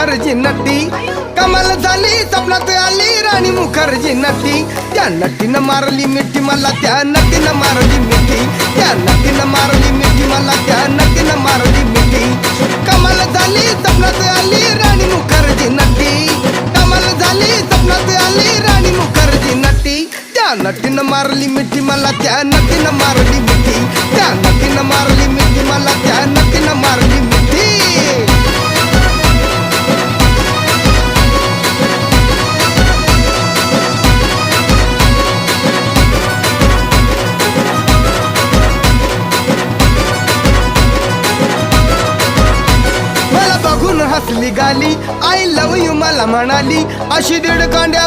मुखर्जी नटी कमाल झाली स्वप्नात आली राणी मुखर्जी नटी त्या नटीनं मारली मिठी मला त्या नटीनं मारली मिठी त्या नटीनं मारली मिठी मला त्या नटीनं मारली मिठी कमाल झाली स्वप्नात आली राणी मुखर्जी नटी कमाल झाली स्वप्नात आली राणी मुखर्जी नटी त्या नटीनं मारली मिठी मला त्या नटीनं मारली मिठी त्या नटीनं मारली मिठी मला त्या नटीनं मारली मिठी मला बघून हसली गाली आय लव यू मला म्हणाली अशी दीड कांड्या